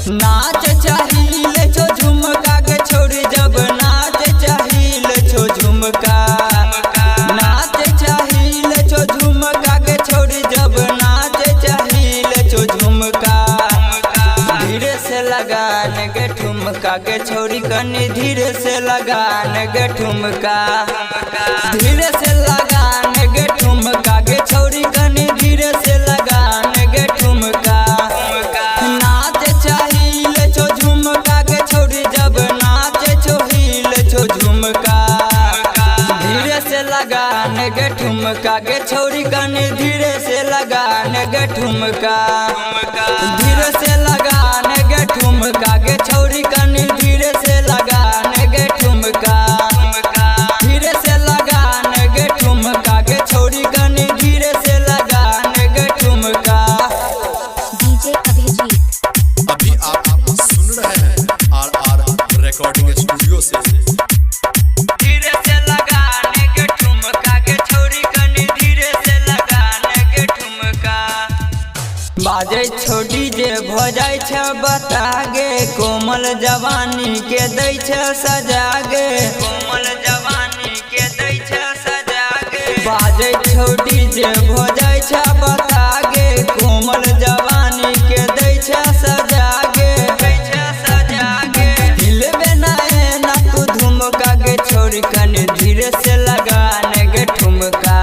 नाच चाहिए छो झुमका के छोड़ी जब नाच चाहिए छो झुमका नाच चाहिए छो झुमका के छोड़ी जब नाच चाहिए छो झुमका धीरे से लगाने के ठुमका के छोड़ी कनी धीरे से लगाने के ठुमका धीरे से लगाने के ठुमका के छोड़ी कनी धीरे से लगाने के ठुमका नाच चाहिए छो झुमका के छोड़ी जब नाच चाहिए छो झुमका धीरे से लगाने के ठुमका के छोड़ी कनी धीरे से लगाने के ठुमका धीरे से लगाने के ठुमका के छोड़ी कनी धीरे से लगाने के ठुमका धीरे से लगाने के ठुमका के छोड़ी कनी धीरे से लगाने के ठुमका। डीजे अभिजीत। अभी आप सुन रहे हैं आर रिकॉर्डिंग स्टूडियो से। धीरे से लगाने के ठुमका के छोड़ी कनी धीरे से लगाने के ठुमका बाजे छोड़ी जे भ जाय छ बता गे कोमल जवानी के दै छ सजा गे कोमल जवानी के दै छ सजा गे बाजे छोड़ी जे भ जाय छ बता गे कोमल जवानी के दै छ सजा गे हिलबे ना तू धुमका के छोड़ी कनी धीरे से लगाने के ठुमका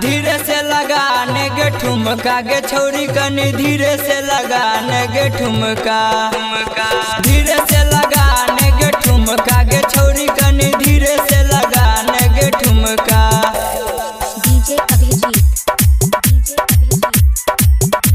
धीरे से लगाने के ठुमका के छोड़ी कनी धीरे से लगाने के ठुमका धीरे से लगाने के ठुमका के छोड़ी कनी धीरे से लगाने के ठुमका। डीजे अभिजीत। डीजे अभिजीत।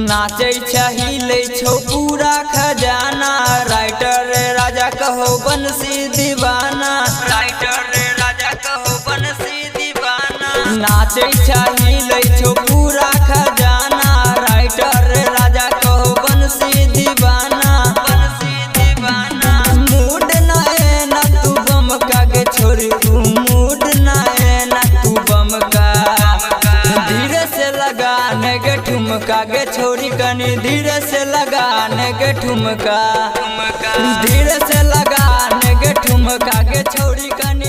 नाचे चाहिए छो पूरा खजाना राइटर राजा कहो बंसी दीवाना राइटर राजा कहो बंसी दीवाना नाचे चाहिए छो पूरा खजाना राइटर राजा कहो बंसी दीवाना मूड ना है ना तू बमका के छोरी तू मूड ना है ना तू बमका धीरे से लगाने के ठुमका के छोड़ी कनी धीरे से लगाने के ठुमका धीरे से लगाने के ठुमका के छोड़ी कनी